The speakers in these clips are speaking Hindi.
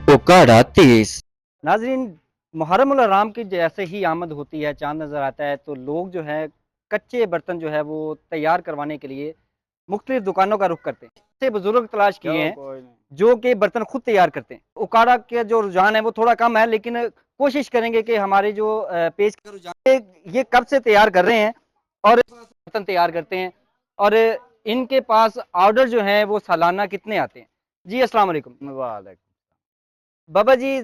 उकाड़ा 30। नाजरीन, मुहर्रम हराम की जैसे ही आमद होती है, चांद नज़र आता है तो लोग जो है कच्चे बर्तन जो है वो तैयार करवाने के लिए मुख्तलिफ दुकानों का रुख करते हैं। ऐसे बुजुर्ग तलाश किए हैं जो कि बर्तन खुद तैयार करते हैं। उकाड़ा के जो रुझान है वो थोड़ा कम है, लेकिन कोशिश करेंगे कि हमारे जो पेज का रुझान है, ये कब से तैयार कर रहे हैं और बर्तन तैयार करते हैं, और इनके पास ऑर्डर जो है वो सालाना कितने आते हैं। जी अस्सलाम वालेकुम। वालेकुम। बाबा जी,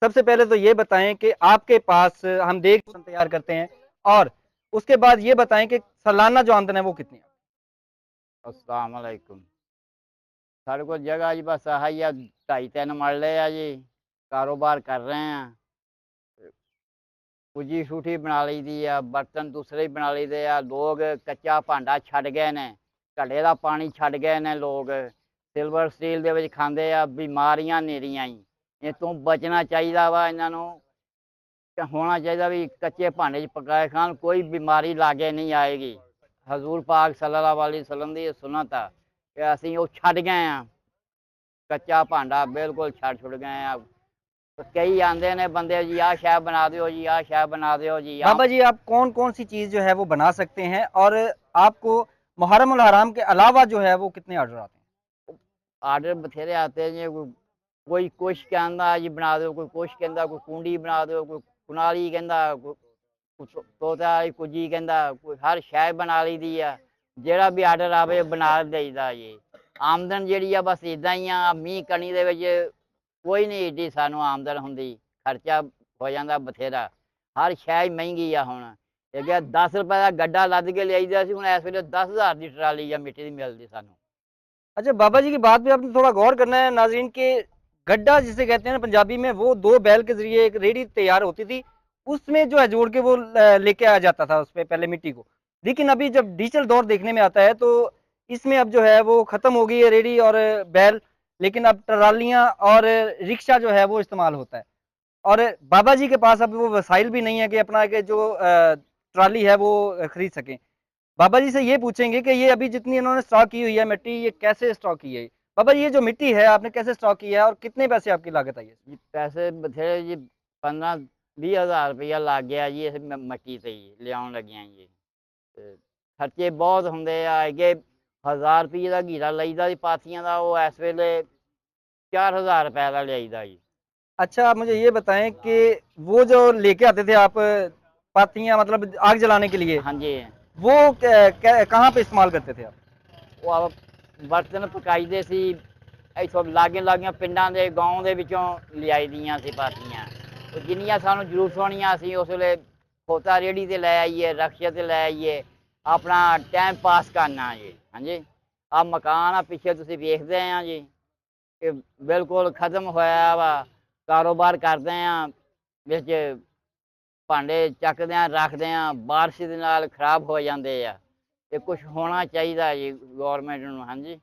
सबसे पहले तो ये बताएं कि आपके पास हम देख तैयार करते हैं, और उसके बाद ये बताएं कि सालाना जो आमदन है वो कितनी है। अस्सलाम वालेकुम। साढ़े को जगह जी बस है या 2.5-3 मरले आ जी। कारोबार कर रहे हैं। कुजी सूठी बना ली दी आ, बर्तन दूसरे ही बना ली दे आ। लोग कच्चा भांडा छड़ गए ने, घड़े का पानी छड़ गए ने। लोग सिल्वर स्टील दे विच खांदे आ। बीमारियां नेरियां ही ये तो बचना चाहिए वा। इन्हों होना चाहिए भी कच्चे भांडे च पकाए खान, कोई बीमारी लागे नहीं आएगी। हजूर पाक सल्लल्लाहु अलैहि वसल्लम की सुन्नत आ कि असीं वो छड़ गए हैं। कच्चा भांडा बिल्कुल छड़ गए हैं। तो कई आंदे ने बंदे जी आ शै बना दो जी, आ शै बना दो जी। बाबा जी, आप कौन कौन सी चीज़ जो है वो बना सकते हैं, और आपको मुहर्रम उल हराम के अलावा जो है वो कितने ऑर्डर आते हैं। आर्डर बथेरे आते हैं जी। कोई कुछ कहता जी बना दो, कोई कुछ कहता, कोई कुंडी बना दो, कोई कुनाली कहता, कोई तोता कुजी कहता, कोई हर शै बना ली दी है। ਜਿਹੜਾ भी आर्डर आवे बना देईदा जी। आमदन ਜਿਹੜੀ ਆ बस इदा ही आ। मीह कनी ਦੇ ਵਿੱਚ ਕੋਈ ਨਹੀਂ ਏਡੀ ਸਾਨੂੰ ਆਮਦਨ ਹੁੰਦੀ। ਖਰਚਾ ਹੋ ਜਾਂਦਾ ਬਥੇਰਾ। ਹਰ ਸ਼ੈ ਹੀ ਮਹਿੰਗੀ ਆ ਹੁਣ। ਅੱਗੇ 10 रुपए ਦਾ ਗੱਡਾ ਲੱਦ ਕੇ ਲਿਆਈਦਾ ਸੀ, ਹੁਣ ਇਸ ਵੇਲੇ 10,000 ਦੀ ਟਰਾਲੀ ਆ ਮਿੱਟੀ ਦੀ ਮਿਲਦੀ ਸਾਨੂੰ। अच्छा, बाबा जी की बात पे आपने थोड़ा गौर करना है नाजरीन के गड्ढा जिसे कहते हैं ना पंजाबी में, वो दो बैल के जरिए एक रेडी तैयार होती थी, उसमें जो है जोड़ के वो लेके आ जाता था उस पे पहले मिट्टी को। लेकिन अभी जब डिजिटल दौर देखने में आता है तो इसमें अब जो है वो खत्म हो गई है रेडी और बैल, लेकिन अब ट्रालियां और रिक्शा जो है वो इस्तेमाल होता है। और बाबा जी के पास अब वो वसाइल भी नहीं है कि अपना के जो ट्राली है वो खरीद सकें। बाबा जी से ये पूछेंगे कि ये अभी जितनी इन्होंने स्टॉक की हुई है मिट्टी, ये कैसे स्टॉक की है। बाबा जी, ये जो मिट्टी है आपने कैसे स्टॉक की है और कितने पैसे आपकी लागत आई है। जी पैसे बथेरे जी। 15-20 हज़ार रुपया लग गया जी इस मट्टी से ही लियाउन लगियां जी। ते खर्चे बहुत होंगे आ। अगे 1000 रुपये का घेरा लईदा जी पाथियां का, वो इस वेले 4000 रुपए का लियाईदा जी। अच्छा, आप मुझे ये बताएं कि वो जो लेके आते थे आप पाथियां, मतलब आग जलाने के लिए, हाँ जी। वो कहाँ पे इस्तेमाल करते थे आप। वो आप बर्तन पकाईदे सी। इथों लागे लागियां पिंडां दे गांव दे विचों लियाई दियां सी पाथियां। ते जिन्नियां सानूं जरूरत होणियां असीं उस वेले खोता रेहड़ी ते लै आइए, रक्शे ते लै आइए, अपना टाइम पास करना जी। हाँ जी। आ मकान आ पिछे तुसीं वेखदे आ जी, ये बिल्कुल खत्म होया वा। कारोबार करदे आ विच भांडे ਚੱਕਦੇ ਆ ਰੱਖਦੇ ਆ, ਬਾਰਿਸ਼ ਦੇ ਨਾਲ ਖਰਾਬ ਹੋ ਜਾਂਦੇ ਆ। ये कुछ होना चाहिए जी गवर्नमेंट ਨੂੰ। हाँ जी।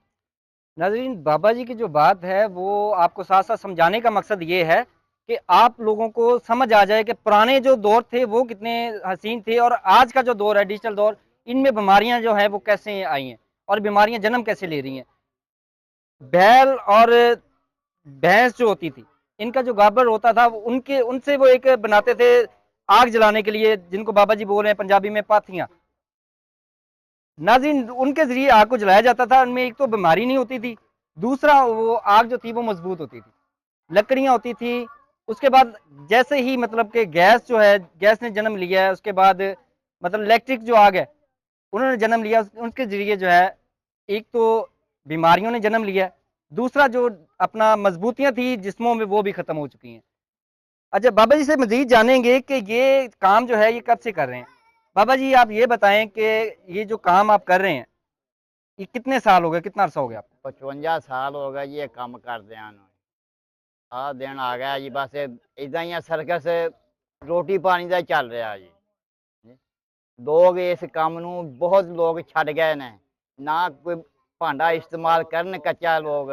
नाजरीन, बाबा जी की जो बात है वो आपको साथ साथ समझाने का मकसद ये है कि आप लोगों को समझ आ जाए कि पुराने जो दौर थे वो कितने हसीन थे, और आज का जो दौर है डिजिटल दौर, इनमें बीमारियां जो है वो कैसे आई हैं और बीमारियां जन्म कैसे ले रही हैं। बैल और भैंस जो होती थी, इनका जो गाबर होता था उनके उनसे वो एक बनाते थे आग जलाने के लिए, जिनको बाबा जी बोल रहे हैं पंजाबी में पाथियां। नाज़रीन, उनके ज़रिए आग को जलाया जाता था। उनमें एक तो बीमारी नहीं होती थी, दूसरा वो आग जो थी वो मजबूत होती थी, लकड़ियाँ होती थी। उसके बाद जैसे ही मतलब कि गैस जो है, गैस ने जन्म लिया है, उसके बाद मतलब इलेक्ट्रिक जो आग है उन्होंने जन्म लिया, उनके ज़रिए जो है एक तो बीमारियों ने जन्म लिया है, दूसरा जो अपना मजबूतियाँ थी जिस्मों में वो भी ख़त्म हो चुकी हैं। अच्छा, बाबा जी से मज़ीद जानेंगे कि ये काम जो है ये कब से कर रहे हैं। बाबा जी, आप ये बताएं कि ये जो काम आप कर रहे हैं ये कितने साल हो गए, कितना अरसा हो गया आपको। 55 साल हो गए जी ये काम करदियां नूं। आ दिन आ गया जी, बस इदां ही सर्कस रोटी पानी का चल रहा जी। लोग इस काम नूं बहुत लोग छड़ गए ने, ना कोई भांडा इस्तेमाल करन कच्चा लोग,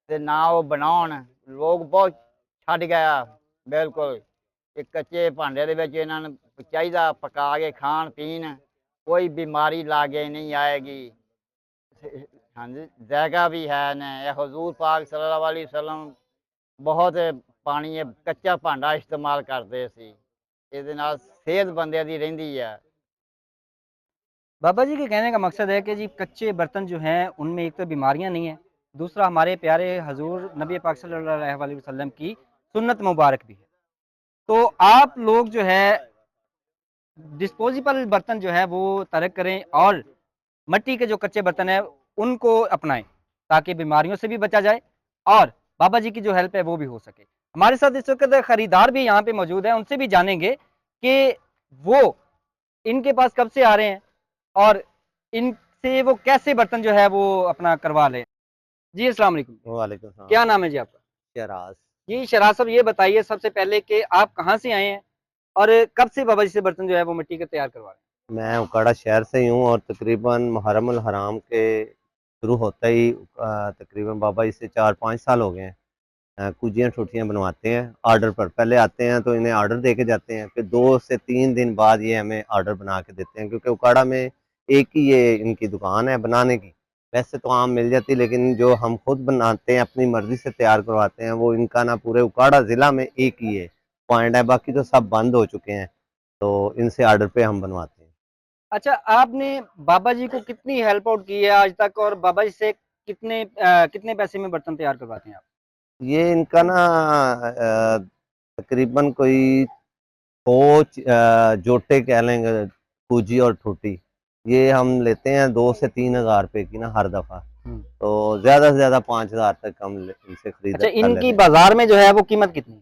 ते ना वो बनाउण। लोग बहुत छड़ गया बिल्कुल। एक कच्चे भांडे दे विच इन्हां नूं चाहीदा पका के खाण पीण, कोई बीमारी लागे नहीं आएगी। हाँ जी, जगह भी है ने। हजूर पाक सल्लल्लाहु अलैहि वसल्लम बहुत ਪਾਣੀ ਇਹ ਕੱਚਾ ਭਾਂਡਾ ਇਸਤੇਮਾਲ ਕਰਦੇ ਸੀ। ਇਹਦੇ ਨਾਲ ਸਿਹਤ ਬੰਦਿਆਂ ਦੀ ਰਹਿੰਦੀ ਆ। बाबा जी के कहने का मकसद है कि जी कच्चे बर्तन जो हैं उनमें एक तो बीमारियां नहीं है, दूसरा हमारे प्यारे हजूर नबी पाक सल्लल्लाहु अलैहि वसल्लम की सुन्नत मुबारक भी है। तो आप लोग जो है डिस्पोजेबल बर्तन जो है वो तर्क करें और मिट्टी के जो कच्चे बर्तन है उनको अपनाएं ताकि बीमारियों से भी बचा जाए और बाबा जी की जो हेल्प है वो भी हो सके। हमारे साथ इस वक्त खरीदार भी यहाँ पे मौजूद है, उनसे भी जानेंगे कि वो इनके पास कब से आ रहे हैं और इनसे वो कैसे बर्तन जो है वो अपना करवा लें। जी अस्सलाम वालेकुम। वालेकुम सलाम। क्या नाम है जी आपका? शहराज। जी शराज साहब, ये बताइए सबसे पहले कि आप कहाँ से आए हैं और कब से बाबा जी से बर्तन जो है वो मिट्टी के तैयार करवा रहे हैं? मैं उकाड़ा शहर से ही हूँ और तकरीबन मुहर्रम उल हराम के शुरू होता ही तकरीबन बाबा जी से 4-5 साल हो गए हैं। कुजियाँ ठुठियाँ बनवाते हैं ऑर्डर पर। पहले आते हैं तो इन्हें ऑर्डर दे के जाते हैं, फिर 2 से 3 दिन बाद ये हमें ऑर्डर बना के देते हैं, क्योंकि उकाड़ा में एक ही ये इनकी दुकान है बनाने की। वैसे तो आम मिल जाती, लेकिन जो हम खुद बनाते हैं अपनी मर्जी से तैयार करवाते हैं वो इनका ना पूरे उकाड़ा ज़िला में एक ही है पॉइंट है, बाकी तो सब बंद हो चुके हैं। तो इनसे ऑर्डर पे हम बनवाते हैं। अच्छा, आपने बाबा जी को कितनी हेल्प आउट की है आज तक और बाबा जी से कितने पैसे में बर्तन तैयार करवाते हैं आप? ये इनका ना तकरीबन कोई 100 जोटे कह लेंगे, पूजी और ठूटी, ये हम लेते हैं 2 से 3 हज़ार रुपए की ना हर दफ़ा। तो ज़्यादा से ज़्यादा 5 हज़ार तक हम इनसे खरीद अच्छा, कर लेते इनकी हैं। बाजार में जो है वो कीमत कितनी है?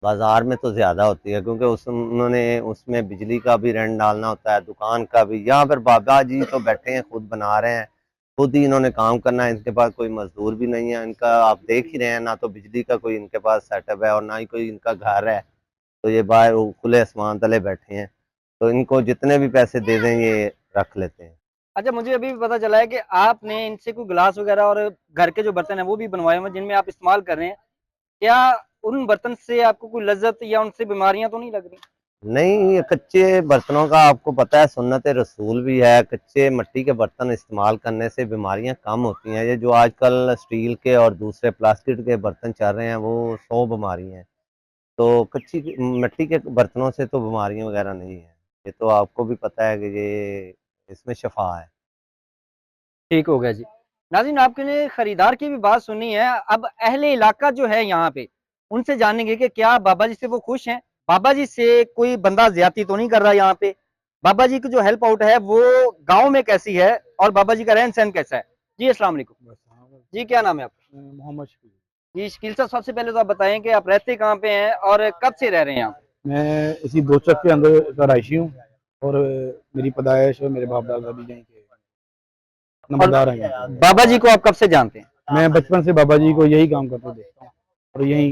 बाजार में तो ज़्यादा होती है, क्योंकि उन्होंने उसमें बिजली का भी रेंट डालना होता है, दुकान का भी। यहाँ पर बाबा जी तो बैठे हैं, खुद बना रहे हैं, खुद ही इन्होंने काम करना है। इनके पास कोई मजदूर भी नहीं है। इनका आप देख ही रहे हैं, ना तो बिजली का कोई इनके पास सेटअप है और ना ही कोई इनका घर है। तो ये बाहर खुले आसमान तले बैठे हैं, तो इनको जितने भी पैसे दे दें ये रख लेते हैं। अच्छा, मुझे अभी भी पता चला है कि आपने इनसे कोई गिलास वगैरह और घर के जो बर्तन है वो भी बनवाए हुए हैं जिनमें आप इस्तेमाल कर रहे हैं। क्या उन बर्तन से आपको कोई लज्जत या उनसे बीमारियां तो नहीं लग रही? नहीं, ये कच्चे बर्तनों का आपको पता है सुन्नत रसूल भी है। कच्चे मिट्टी के बर्तन इस्तेमाल करने से बीमारियां कम होती हैं। ये जो आजकल स्टील के और दूसरे प्लास्टिक के बर्तन चल रहे हैं वो 100 बीमारी हैं। तो कच्ची मिट्टी के बर्तनों से तो बीमारियां वगैरह नहीं है। ये तो आपको भी पता है कि ये इसमें शफा है। ठीक हो गया जी। नाज़रीन, आपने खरीदार की भी बात सुनी है, अब अहले इलाका जो है यहाँ पे उनसे जानेंगे कि क्या बाबा जी से वो खुश हैं, बाबा जी से कोई बंदा ज्यादती तो नहीं कर रहा यहाँ पे, बाबा जी की जो हेल्प आउट है वो गांव में कैसी है और बाबा जी का रहन सहन कैसा है। जी अस्सलाम वालेकुम। जी क्या नाम है आपका? मोहम्मद शकील। जी शकील साहब, सबसे पहले तो आप बताएं कि आप रहते कहाँ पे हैं और कब से रह रहे हैं यहाँ पे? मैं इसी दो चक के अंदर का रहायशी हूँ और मेरी पैदाइश और मेरे बाप दादा भी यहीं के नंबरदार हैं। बाबा जी को आप कब से जानते हैं? मैं बचपन से बाबा जी को यही काम करते देखता हूँ और यही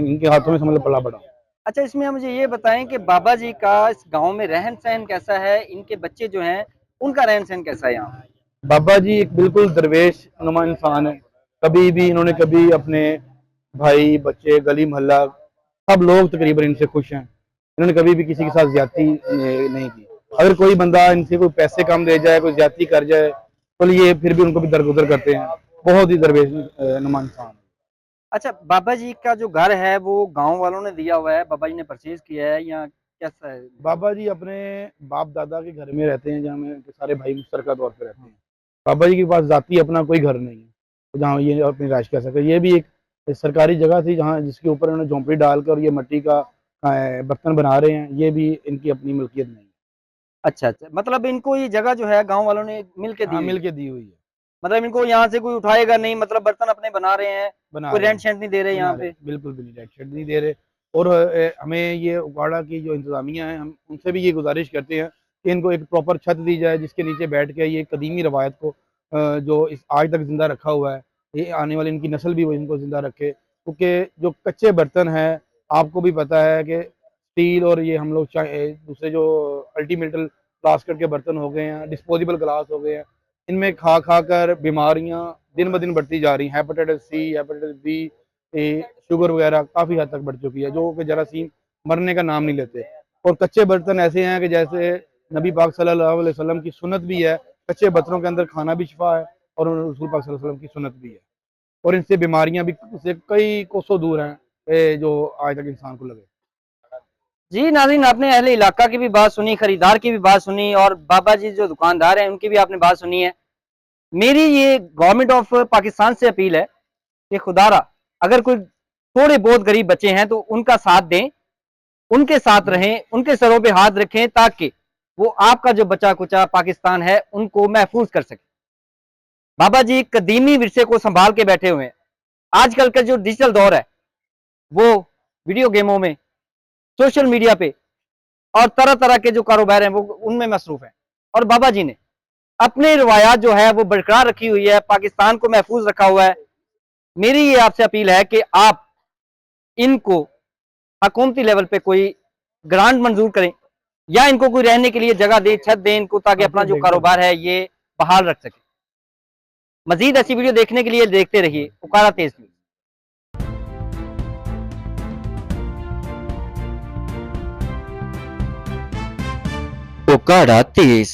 इनके हाथों में समझ लो पला बड़ा। अच्छा, इसमें आप मुझे ये बताएं कि बाबा जी का इस गांव में रहन सहन कैसा है, इनके बच्चे जो हैं उनका रहन सहन कैसा है यहाँ? बाबा जी एक बिल्कुल दरवेश नुमा इंसान है। कभी भी इन्होंने कभी अपने भाई बच्चे गली मोहल्ला सब लोग तकरीबन इनसे खुश हैं। इन्होंने कभी भी किसी के साथ ज्यादती नहीं की। अगर कोई बंदा इनसे कोई पैसे कम दे जाए, कोई ज्यादती कर जाए, तो ये फिर भी उनको भी दरगुजर करते हैं। बहुत ही दरवेश नुमा इंसान। अच्छा, बाबा जी का जो घर है वो गांव वालों ने दिया हुआ है, बाबा जी ने परचेज किया है या कैसा है? बाबा जी अपने बाप दादा के घर में रहते हैं, जहाँ में सारे भाई मुश्तरका तौर पर रहते हैं। बाबा जी के पास जाती अपना कोई घर नहीं है, तो जहाँ ये अपनी राश कर सके। ये भी एक सरकारी जगह थी जहाँ जिसके ऊपर उन्होंने झोंपड़ी डालकर ये मिट्टी का बर्तन बना रहे हैं। ये भी इनकी अपनी मिल्कियत नहीं है। अच्छा अच्छा, मतलब इनको ये जगह जो है गांव वालों ने मिल के दी हाँ, हुई मिल है। के दी हुई है। मतलब इनको यहाँ से कोई उठाएगा नहीं, मतलब बर्तन अपने बना रहे हैं, बना कोई रहे रेंट हैं, शेंट नहीं दे रहे बना यहाँ रहे पे। हैं। बिल्कुल भी नहीं, रेट शेड नहीं दे रहे। और हमें ये उकाड़ा की जो इंतजामिया है, हम उनसे भी ये गुजारिश करते हैं कि इनको एक प्रॉपर छत दी जाए जिसके नीचे बैठ के ये कदीमी रवायत को जो इस आज तक जिंदा रखा हुआ है, ये आने वाली इनकी नस्ल भी वो इनको जिंदा रखे। क्योंकि जो कच्चे बर्तन हैं, आपको भी पता है कि स्टील और ये हम लोग दूसरे जो अल्टीमेटल प्लास्टिक के बर्तन हो गए हैं, डिस्पोजेबल ग्लास हो गए हैं, इनमें खा खा कर बीमारियां दिन ब दिन बढ़ती जा रही हैं। Hepatitis C, hepatitis B, sugar वगैरह काफ़ी हद तक बढ़ चुकी है, जो कि जरासीम मरने का नाम नहीं लेते। और कच्चे बर्तन ऐसे हैं कि जैसे नबी पाक सल्लल्लाहु अलैहि वसल्लम की सुन्नत भी है, कच्चे बर्तनों के अंदर खाना भी शिफा है और रसूल पाक सल्लल्लाहु अलैहि वसल्लम की सुन्नत भी है। और इनसे बीमारियां भी से कई कोसों दूर हैं। जो आज तक इंसान को लगे। जी नाज़रीन, आपने अहले इलाका की भी बात सुनी, खरीदार की भी बात सुनी और बाबा जी जो दुकानदार हैं उनकी भी आपने बात सुनी है। मेरी ये गवर्नमेंट ऑफ पाकिस्तान से अपील है कि खुदारा अगर कोई थोड़े बहुत गरीब बच्चे हैं तो उनका साथ दें, उनके साथ रहें, उनके सरों पे हाथ रखें ताकि वो आपका जो बचा कुचा पाकिस्तान है उनको महफूज कर सके। बाबा जी कदीमी विरसे को संभाल के बैठे हुए हैं। आजकल का जो डिजिटल दौर है वो वीडियो गेमों में, सोशल मीडिया पे और तरह तरह के जो कारोबार हैं वो उनमें मसरूफ है और बाबा जी ने अपने रवायात जो है वो बरकरार रखी हुई है, पाकिस्तान को महफूज रखा हुआ है। मेरी ये आपसे अपील है कि आप इनको हुकूमती लेवल पे कोई ग्रांट मंजूर करें या इनको कोई रहने के लिए जगह दें, छत दें इनको, ताकि अपना जो कारोबार है ये बहाल रख सके। मजीद ऐसी वीडियो देखने के लिए देखते रहिए उकाड़ा तेज न्यूज़। उकाड़ा तेज।